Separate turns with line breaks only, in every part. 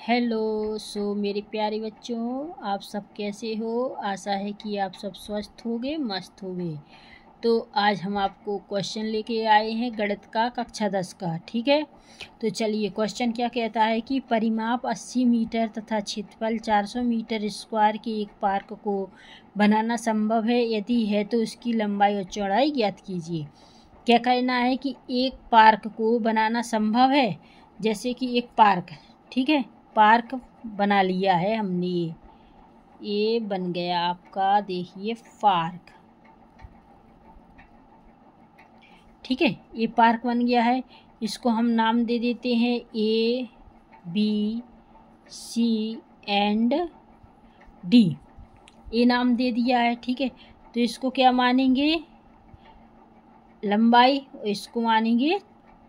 Hello. मेरे प्यारे बच्चों, आप सब कैसे हो? आशा है कि आप सब स्वस्थ होगे, मस्त होगे। तो आज हम आपको क्वेश्चन लेके आए हैं गणित का कक्षा 10 का। ठीक है, तो चलिए क्वेश्चन क्या कहता है कि परिमाप 80 मीटर तथा क्षेत्रफल 400 मीटर स्क्वायर के एक पार्क को बनाना संभव है? यदि है तो उसकी लंबाई और चौड़ाई ज्ञात कीजिए। क्या कहना है कि एक पार्क को बनाना संभव है। जैसे कि एक पार्क, ठीक है, पार्क बना लिया है हमने, ये बन गया आपका, देखिए पार्क। ठीक है, ये पार्क बन गया है। इसको हम नाम दे देते हैं A, B, C and D। ये नाम दे दिया है। ठीक है, तो इसको क्या मानेंगे? लंबाई। इसको मानेंगे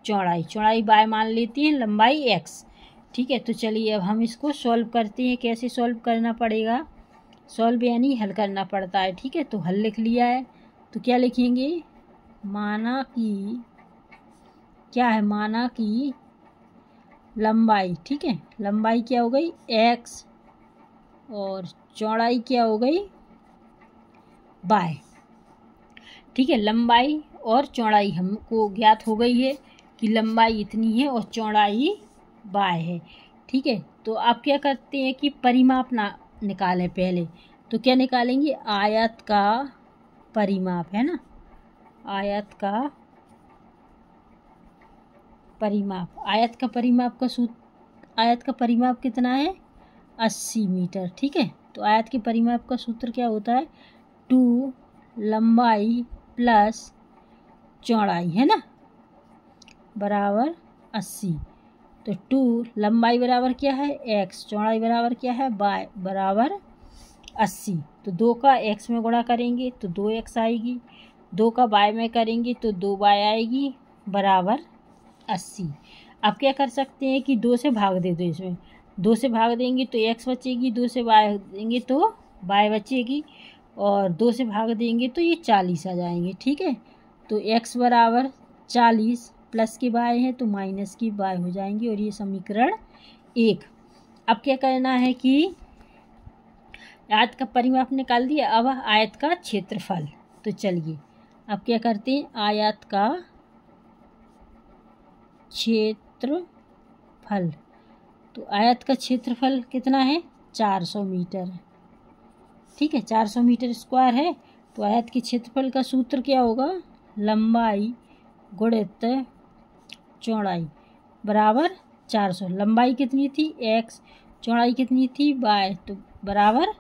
चौड़ाई। चौड़ाई बाय मान लेते हैं, लंबाई x। ठीक है, तो चलिए अब हम इसको सॉल्व करते हैं। कैसे सॉल्व करना पड़ेगा? सॉल्व यानी हल करना पड़ता है। ठीक है, तो हल लिख लिया है। तो क्या लिखेंगे? माना कि क्या है? माना कि लंबाई, ठीक है, लंबाई क्या हो गई? x और चौड़ाई क्या हो गई? y। ठीक है, लंबाई और चौड़ाई हमको ज्ञात हो गई है कि लंबाई इतनी है और चौड़ाई y है। ठीक है, तो आप क्या करते हैं कि परिमाप निकालें पहले। तो क्या निकालेंगे? आयत का परिमाप, है ना, आयत का परिमाप। आयत का परिमाप का सूत्र, आयत का परिमाप कितना है? 80 मीटर। ठीक है, तो आयत के परिमाप का सूत्र क्या होता है? 2 लंबाई प्लस चौड़ाई, है ना, बराबर 80। तो 2 लंबाई बराबर क्या है? x, चौड़ाई बराबर क्या है? y, बराबर 80। तो 2 का x में गुणा करेंगे तो 2x आएगी, 2 का y में करेंगे तो 2y आएगी, बराबर 80। अब क्या कर सकते हैं कि 2 से भाग दे दो। इसमें 2 से भाग देंगे तो x बचेगी, 2 से y देंगे तो y बचेगी, और 2 से भाग देंगे तो ये 40 आ जाएंगे। ठीक है, तो x बराबर 40 प्लस के y है तो माइनस की y हो जाएंगी, और ये समीकरण 1। अब क्या करना है कि आयत का परिमाप निकाल दिया, अब आयत का क्षेत्रफल। तो चलिए अब क्या करते हैं? आयत का क्षेत्रफल। तो आयत का क्षेत्रफल कितना है? 400 मीटर। ठीक है, 400 मीटर स्क्वायर है। तो आयत के क्षेत्रफल का सूत्र क्या होगा? लंबाई गुणित चौड़ाई बराबर 400। लंबाई कितनी थी? x, चौड़ाई कितनी थी? y, तो बराबर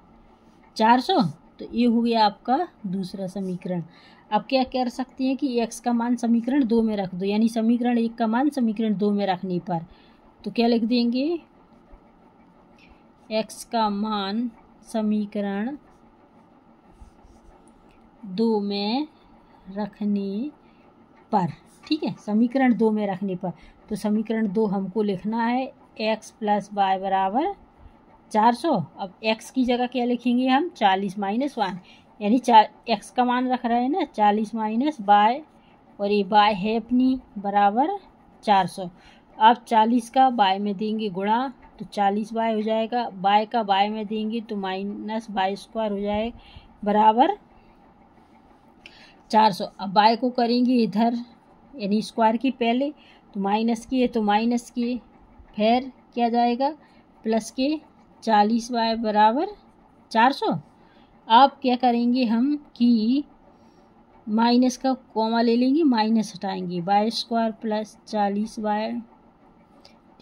400। तो ये हो गया आपका दूसरा समीकरण। अब क्या कर सकते हैं कि x का मान समीकरण 2 में रख दो, यानी समीकरण 1 का मान समीकरण 2 में रखने पर तो क्या लिख देंगे? x का मान समीकरण 2 में रखने पर, ठीक है, समीकरण 2 में रखने पर, तो समीकरण 2 हमको लिखना है x प्लस y बराबर 400। अब x की जगह क्या लिखेंगे हम? 40 माइनस 1, यानी x का मान रख रहे हैं ना, 40 माइनस y, और ये y है अपनी, बराबर 400। अब 40 का y में देंगे गुणा तो 40y हो जाएगा, y का y में देंगे तो माइनस y स्क्वायर हो जाएगा, बराबर 400। अब y को करेंगे इधर, यानी स्क्वायर की पहले, तो माइनस की है तो माइनस की, फिर क्या जाएगा? प्लस के 40y बराबर 400। अब क्या करेंगे हम कि माइनस का कॉमा ले लेंगे, माइनस हटाएंगे, y स्क्वायर प्लस 40y,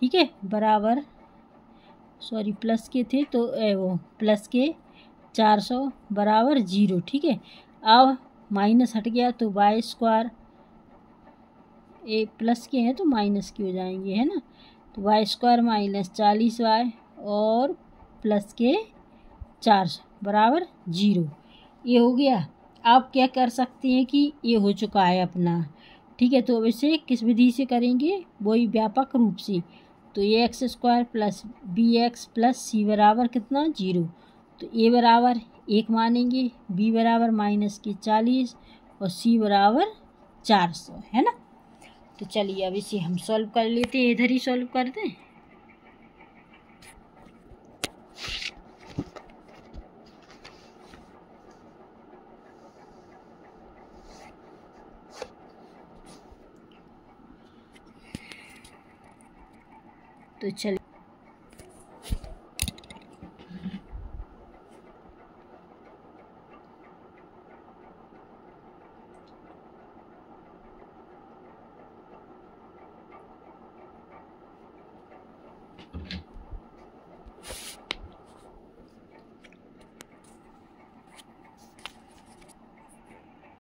ठीक है, बराबर, सॉरी प्लस के थे तो वो प्लस के 400 बराबर 0। ठीक है, अब माइनस हट गया तो y स्क्वायर, ए प्लस के हैं तो माइनस के हो जाएंगे, है ना, तो y स्क्वायर माइनस 40y और प्लस के 400 बराबर 0। ये हो गया। आप क्या कर सकते हैं कि ये हो चुका है अपना। ठीक है, तो अब इसे किस विधि से करेंगे? वही व्यापक रूप से। तो ये X square plus B X plus C बराबर कितना? 0। तो ए बराबर 1 मानेंगे, बी बराबर माइनस के 40 और सी बराबर 400, है ना। तो चलिए अब इसे हम सॉल्व कर लेते हैं, इधर ही सॉल्व कर दें। तो चलिए